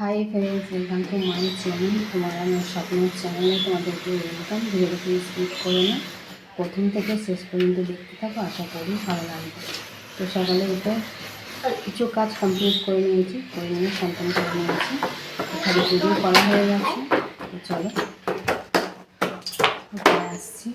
Hi friends, welcome to my channel. তোমার আমার স্বপ্নের চ্যানেলে তোমাদেরকে ওয়েলকাম। ভিডিওটি স্কিপ করে না, প্রথম থেকে শেষ পর্যন্ত দেখতে থাকো, আশা করি ভালো লাগবে। তো সকালে উঠে কিছু কাজ কমপ্লিট করে নিয়েছি, করে নিয়ে সম্পন্ন করে নিয়েছি। এখানে পুজো করা হয়ে গেছে। তো চলো আসছি।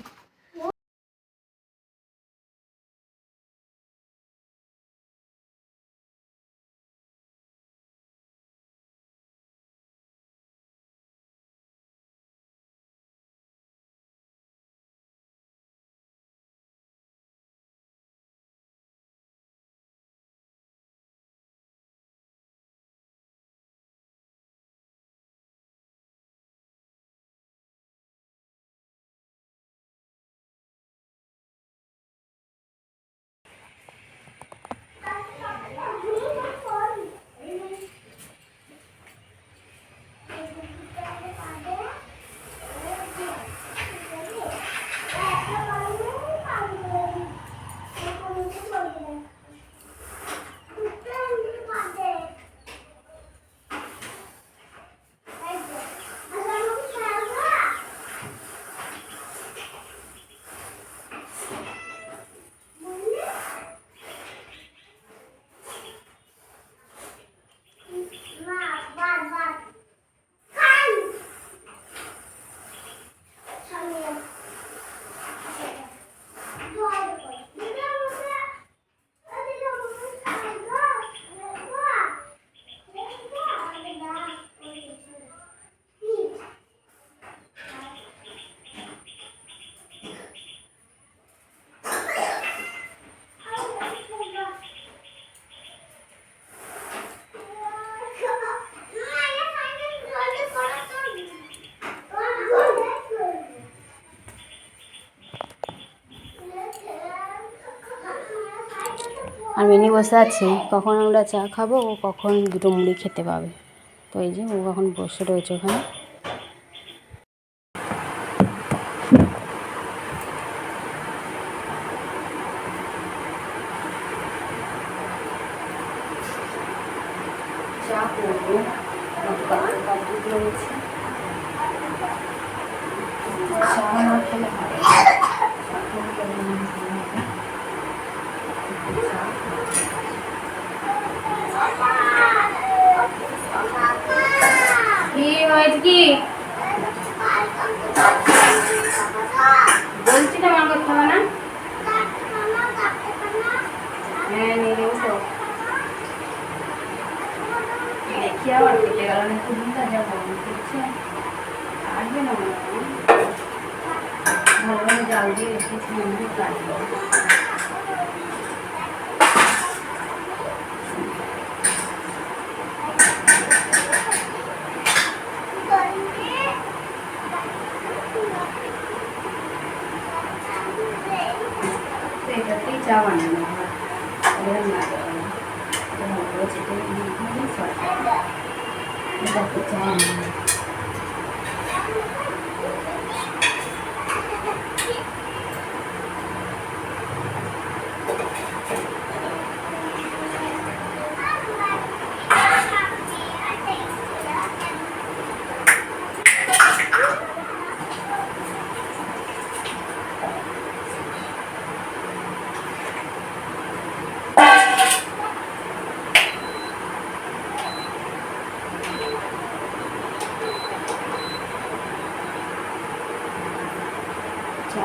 আর মিনি বসে আছে, কখন আমরা চা খাবো ও কখন দুটো মুড়ি খেতে পাবে। তো এই যে ও এখন বসে রয়েছে ওখানে। চা করবো, দুধ রয়েছে, চা না খেলে হবে না। চা খেলে কেমন ভালো হবে। কি হয়েছে কি বলছি না, আমার কথা হবে না। হ্যাঁ নিয়ে নেবো তো, দেখি আবার কেটে গেল না, খুবটা যাবো দেখছি আসবে না মনে হয়। ভালো জাল দিয়ে রেখেছি, মন্দির কাটবো। এটাতেই চা বানানো হয়, এরকম না ভালো করে চেটে এটাতে চা বানানো।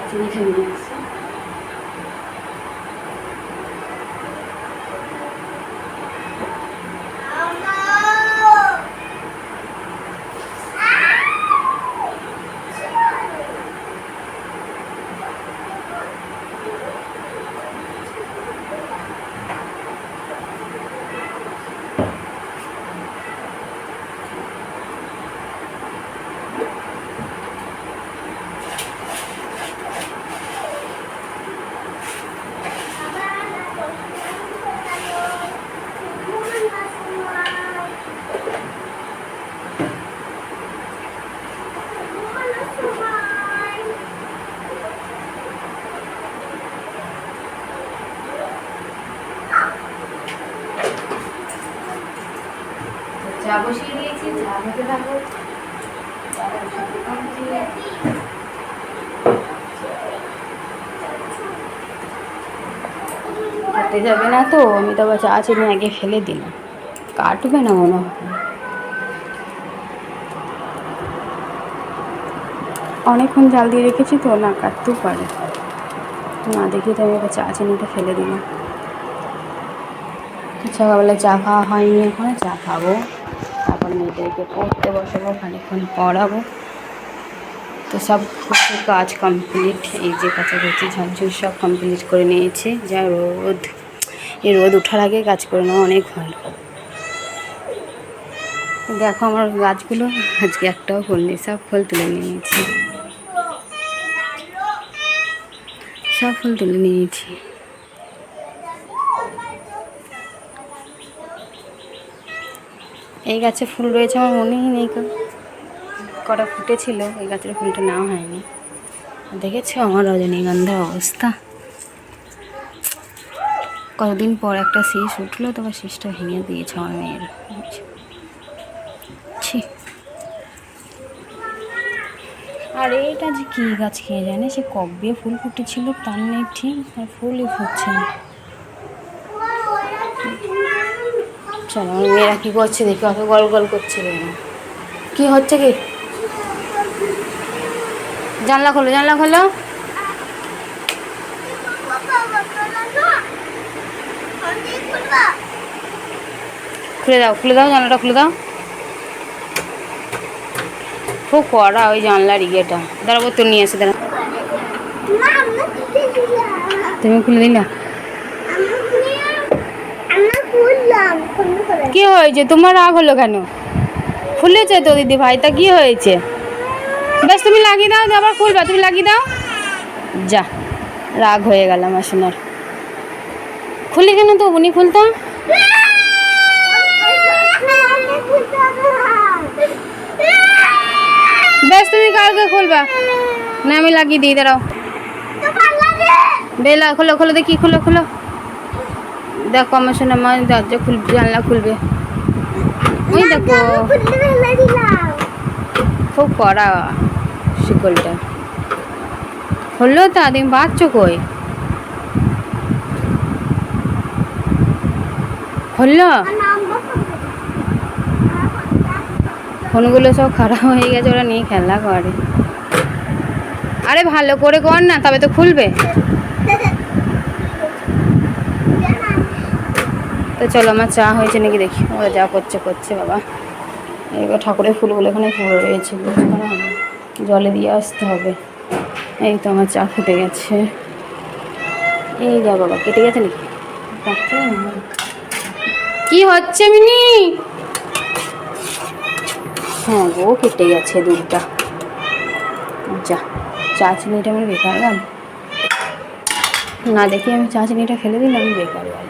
চিনি খেয়ে নিয়ে আসছি। চা বসিয়ে দিয়েছি, চা হতে থাকো। কাটতে যাবে না তো, আমি তো আবার চা চিনি আগে ফেলে দিলাম, কাটবে না মনে হয়। অনেকক্ষণ জাল দিয়ে রেখেছি তো, না কাটতেও পারে, না দেখি তো আমি এবার চা চিনিটা ফেলে দিলাম। সকালবেলা চা খাওয়া হয়নি, এখন চা খাবো, তারপর মেয়েদেরকে পড়তে বসাবো, খানিকক্ষণ পড়াবো। তো সব কিছু কাজ কমপ্লিট, এই যে কাছাকাছি ঝাড়ঝুড় সব কমপ্লিট করে নিয়েছি। যা রোদ, এই রোদ ওঠার আগে কাজ করে নেওয়া অনেক ভালো। দেখো আমার গাছগুলো আজকে একটাও ফুল নেই, সব ফুল তুলে নিয়েছি, সব ফুল তুলে নিয়েছি। এই গাছে ফুল রয়েছে আমার মনেই নেই কটা ফুটেছিল, এই গাছের ফুলটা নেওয়া হয়নি। দেখেছো আমার রজনীগন্ধার অবস্থা, কতদিন পর একটা শীষ উঠলো, তবে শীষটা ভেঙে দিয়েছে আমার মেয়ের। আর এইটা যে কী গাছ খেয়ে জানে, সে কবে ফুল ফুটেছিল তার নেই ঠিক, আর ফুলই ফুটছে না। চলো আমার মেয়েরা কী করছে দেখি, অত গল গল করছে কেন, কী হচ্ছে কি? জানলা খোলো, জানলা খোলো। খুলে দাও, খুলে দাও, জানলাটা খুলে দাও। খুব কড়া ওই জানলার ইয়েটা, দাঁড়াবো তো নিয়ে এসে দাঁড়া। তুমি খুলে দিলা? কি হয়েছে তোমার, রাগ হলো কেন? খুলেছে তো দিদি ভাই, তা কি হয়েছে? বেশ তুমি লাগিয়ে দাও, আবার খুলবা, তুমি লাগিয়ে দাও। যা, রাগ হয়ে গেল আমার সোনার। খুলে কেন তো, উনি খুলতাম। বেশ তুমি কালকে খুলবা, না আমি লাগিয়ে দিই, দাঁড়াও। বেলা খোলো, খোলো দেখি, খোলো খোলো। দেখো আমার সোনা মা দরজা খুলবে, জানলা খুলবে। ওই দেখো খুব কড়া শিকলটা। খুললো তা তুমি বাঁচছো কই? খুললো? ফোনগুলো সব খারাপ হয়ে গেছে, ওরা নিয়ে খেলা করে। আরে ভালো করে কর না, তবে তো খুলবে। তো চলো আমার চা হয়েছে নাকি দেখি, ওরা যা করছে করছে বাবা। এবার ঠাকুরের ফুলগুলো এখানে ফুল রয়েছে, জলে দিয়ে আসতে হবে। এই তো আমার চা ফুটে গেছে, এই যা বাবা, কেটে গেছে নাকি? কি হচ্ছে মিনি? হ্যাঁ গো কেটে গেছে দুধটা। যা, চা চিনিটা আমার বেকার গেল, না দেখি আমি চা চিনিটা ফেলে দিলাম, বেকার গেল।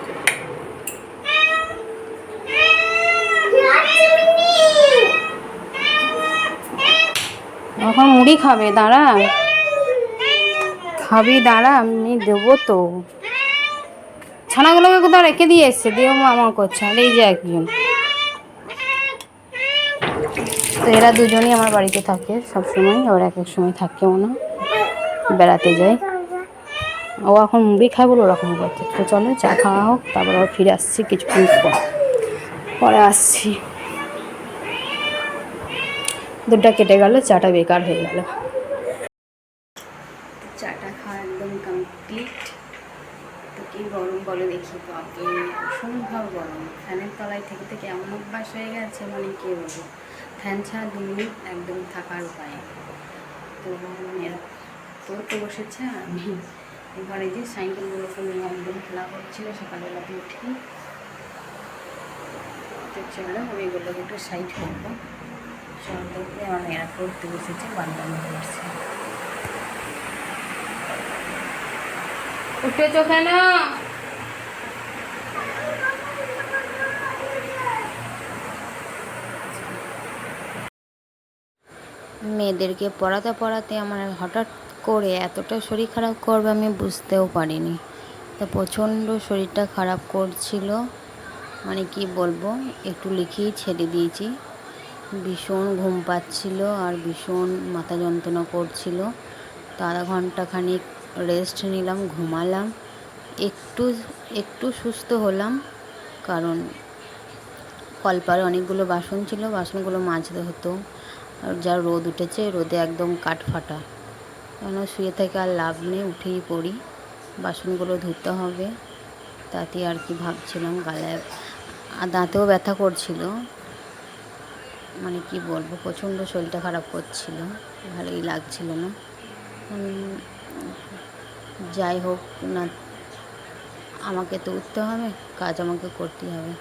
এখন মুড়ি খাবে, দাঁড়া খাবি, দাঁড়া আমি দেবো তো। ছানাগুলোকে কোথাও রেখে দিয়ে এসছে, দিয়ে মামা করছে। আর এই যে একজন, তো এরা দুজনই আমার বাড়িতে থাকে সবসময়, আবার এক এক সময় থাকেও না, বেড়াতে যায়। ও এখন মুড়ি খায় বলে ওরকম করছে। তো চলো চা খাওয়া হোক, তারপর আবার ফিরে আসছি কিছুক্ষণ পরে আসছি। দুধটা কেটে গেল, চাটা বেকার হয়ে গেল। চাটা খাওয়া একদম কমপ্লিট। তো কি গরম বলো দেখি, বাপরে অসম্ভব গরম। ফ্যানের তলায় থেকে থেকে এমন অভ্যাস হয়ে গেছে, মানে কি বলবো, ফ্যান ছাড়া 2 মিনিট একদম থাকার উপায়। তো পড়তে বসেছে, আমি এবারে যে সাইকেলগুলোকে নিয়ে একদম খেলা করছিল সকালবেলাতে উঠে। তো চলো আমি এগুলোকে একটু সাইড করবো। সকালতে আমার মেয়েরা পড়তে বসেছে, বান্ধব করছে। উঠেছো কেন? মেয়েদেরকে পড়াতে পড়াতে আমার হঠাৎ করে এতটা শরীর খারাপ করবে আমি বুঝতেও পারিনি। তো প্রচণ্ড শরীরটা খারাপ করছিল, মানে কি বলবো, একটু লিখেই ছেড়ে দিয়েছি। ভীষণ ঘুম পাচ্ছিল আর ভীষণ মাথা যন্ত্রণা করছিল। তো আধা ঘন্টা খানিক রেস্ট নিলাম, ঘুমালাম, একটু একটু সুস্থ হলাম। কারণ কলপারে অনেকগুলো বাসন ছিল, বাসনগুলো মাজতে হতো। আর যা রোদ উঠেছে, রোদে একদম কাঠফাটা। কেন শুয়ে থেকে আর লাভ নেই, উঠেই পড়ি, বাসনগুলো ধুতে হবে। তাতে আর কি ভাবছিলাম, গালায় আর দাঁতেও ব্যথা করছিল। মানে কি বলবো, প্রচণ্ড শরীরটা খারাপ করছিল, ভালোই লাগছিল না। যাই হোক না, আমাকে তো উঠতে হবে, কাজ আমাকে করতেই হবে।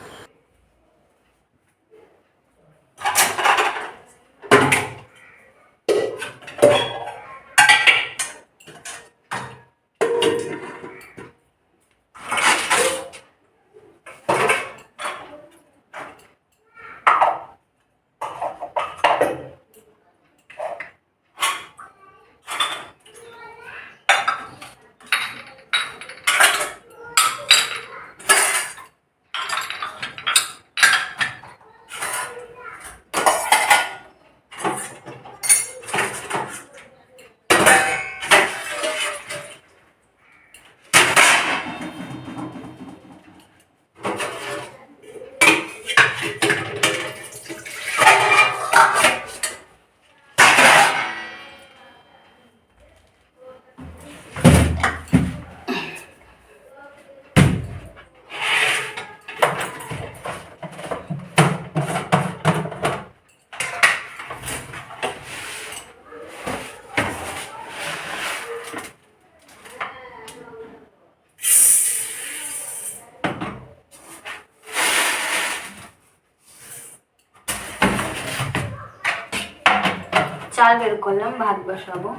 চাল বের করলাম, ভাত বসাবো।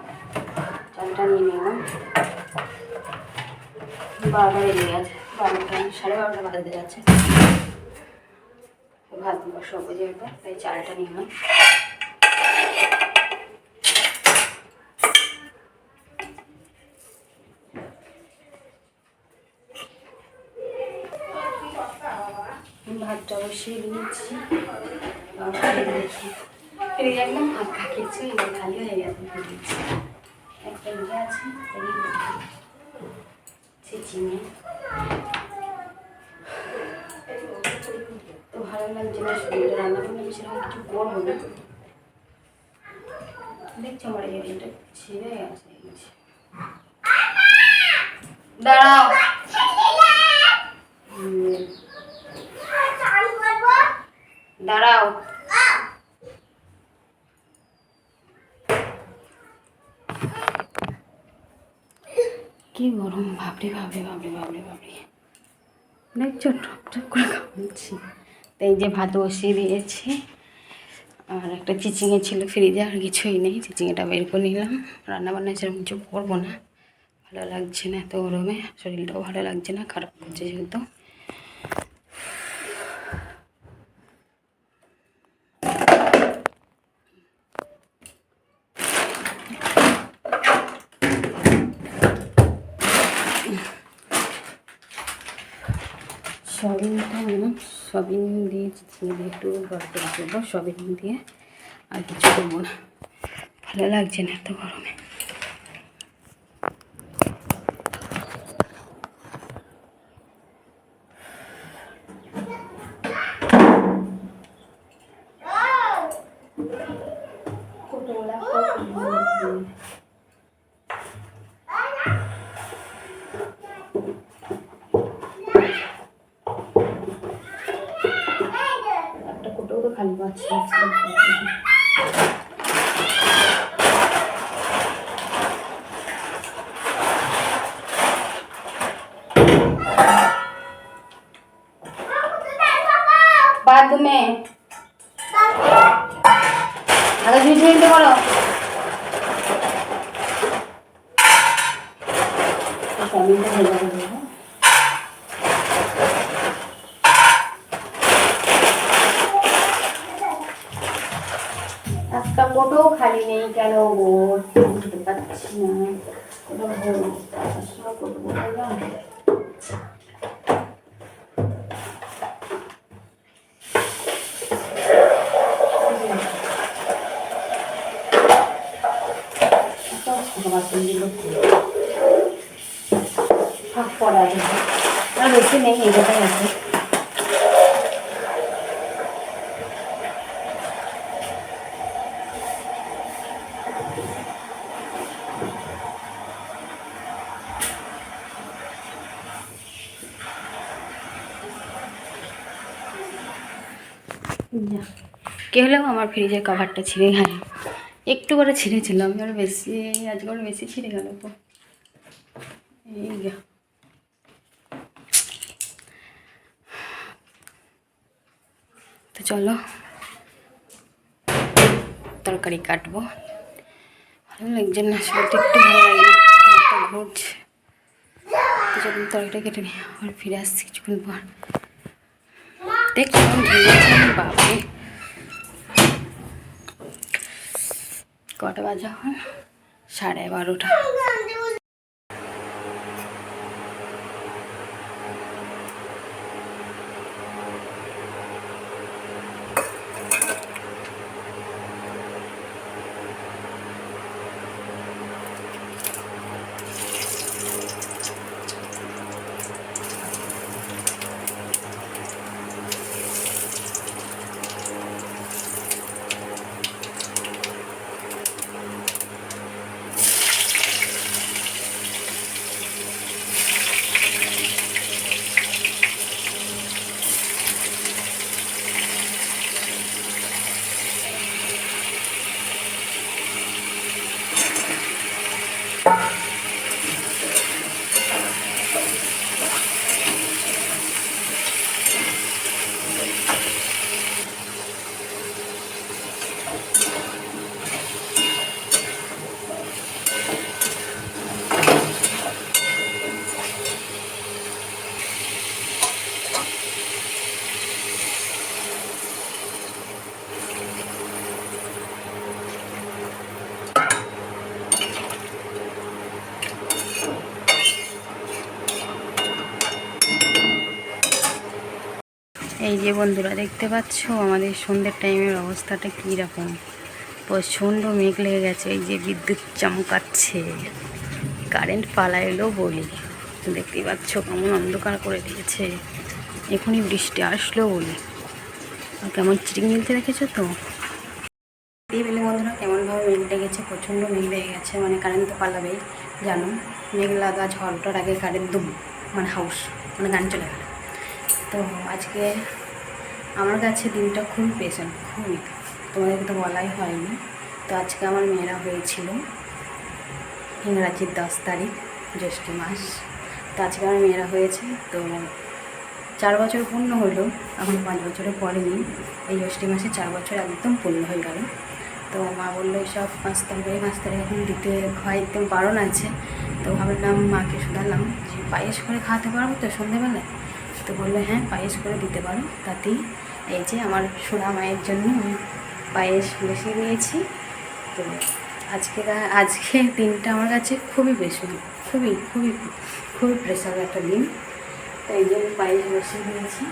চালটা নিয়ে নিলাম। 12টা বেজে গেছে, 12টা 12:30 বাজতে যাচ্ছে। ভাত বসাবো যেহেতু, তাই চালটা নিলাম। ভাতটা বসিয়ে দিয়েছি। ফ্রিজ একদম ফাঁকা, কিছু খালি হয়ে গেছে। একটা ইয়ে আছে, চিচিঙে তো ভালো লাগছে না, শরীরে রান্না করলে সেরকম কিছু করবো না। দেখছো আমার এটা ছিঁড়ে গেছে। দাঁড়াও, দাঁড়াও। কি গরম, ভাবরে ভাবরে ভাবরে ভাবরে ভাবরে। দেখছো টপ টপ করে খাওয়াচ্ছি। তো এই যে ভাত বসিয়ে দিয়েছি। আর একটা চিচিঙে ছিল ফ্রিজে, আর কিছুই নেই, চিচিঙেটা বের করে নিলাম। রান্নাবান্না সেরকম কিছু করবো না, ভালো লাগছে না এত গরমে, শরীরটাও ভালো লাগছে না, খারাপ করছে যেহেতু। সবিন দিয়ে চিচিঙে দিয়ে একটু গরম করে দেবো, সবিন দিয়ে, আর কিছু করবো না, ভালো লাগছে না এত গরমে। একটা কোটোও তো খালি পাচ্ছি। বাথরুমে আগে জুস নিতে পারো। একটা কোটোও খালি নেই কেন গো, বুঝতে পারছি না। কোটো বাসনগুলো পড়া যাবে আর বেশি নেই, এটাই আছে। কে হলেও আমার ফ্রিজের কভারটা ছিঁড়ে গেল, একটু করে ছিঁড়েছিলাম, আর বেশি আজকাল বেশি ছিঁড়ে গেল। তো চলো তরকারি কাটবো, ভালো লাগছে না, শরীরটা একটু ভালো লাগে না, ঘুরছে। তো যখন তরকারিটা কেটে নিই আবার ফিরে আসছি কিছুক্ষণ পর। দেখছি বাপরে কটা বাজে এখন, 12:30। এই যে বন্ধুরা দেখতে পাচ্ছ আমাদের সন্ধ্যের টাইমের অবস্থাটা কীরকম, প্রচণ্ড মেঘ লেগে গেছে। এই যে বিদ্যুৎ চমকাচ্ছে, কারেন্ট পালাইলো বলি, দেখতেই পাচ্ছ কেমন অন্ধকার করে দিয়েছে, এখনই বৃষ্টি আসলো বলি, আর কেমন চিটিং মিলতে রেখেছো তো। এই বেলে বন্ধুরা কেমনভাবে মেঘ লেগেছে, প্রচণ্ড মেঘ লেগে গেছে, মানে কারেন্ট তো পালাবেই জানো, মেঘ লাগা ঝড়টার আগে কারেন্ট দুম মানে হাউস মানে গান চলে গেল। তো আজকে আমার কাছে দিনটা খুবই স্পেশাল, খুবই, তোমাদেরকে তো বলাই হয়নি। তো আজকে আমার মেয়েরা হয়েছিল ইংরাজির 10 তারিখ জ্যৈষ্ঠ মাস। তো আজকে আমার মেয়েরা হয়েছে, তো 4 বছর পূর্ণ হলো, এখন 5 বছরে পরেনি, এই জ্যৈষ্ঠ মাসে 4 বছর একদম পূর্ণ হয়ে গেল। তো মা বললো সব 5 তারিখ এখন দিতে খাওয়াইতে বারণ আছে। তো ভাবলাম মাকে শুধালাম যে পায়েস করে খাওয়াতে পারবো তো সন্ধ্যেবেলায়। তো বললো হ্যাঁ পায়েস করে দিতে পারো, তাতেই এই যে আমার সোনা মায়ের জন্য আমি পায়েস বসিয়ে দিয়েছি। তো আজকে দিনটা আমার কাছে খুবই স্পেশাল, খুবই খুবই খুবই স্পেশাল একটা দিন। তো এই যে আমি পায়েস বসিয়ে দিয়েছি,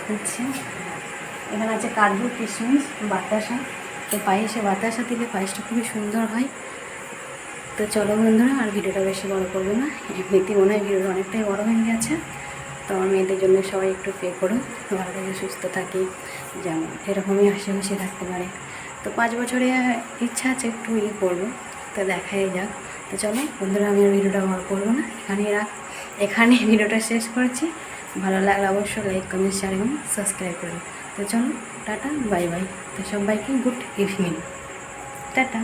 হচ্ছে এখানে আছে কাজু কিশমিশ বাতাসা। তো পায়েসে বাতাসা দিলে পায়েসটা খুবই সুন্দর হয়। তো চলো বন্ধুরা আর ভিডিওটা বেশি বড় করবো না, এমনিতেই মনে হয় ভিডিওটা অনেকটাই বড় হয়ে গেছে। তো আমার মেয়েদের জন্য সবাই একটু প্রে করো, ভালো করে সুস্থ থাকি, যেন এরকমই হাসি থাকতে পারে। তো 5 বছরে ইচ্ছা আছে একটু করবো, তো দেখাই যাক। তো চলো বন্ধুরা আমি আর ভিডিওটা বড় করবো না, এখানে ভিডিওটা শেষ করছি। ভালো লাগলে অবশ্যই লাইক কমেন্ট শেয়ার এবং সাবস্ক্রাইব করো। তো চলো টাটা বাই বাই। তো সবাইকে গুড ইভিনিং, টাটা।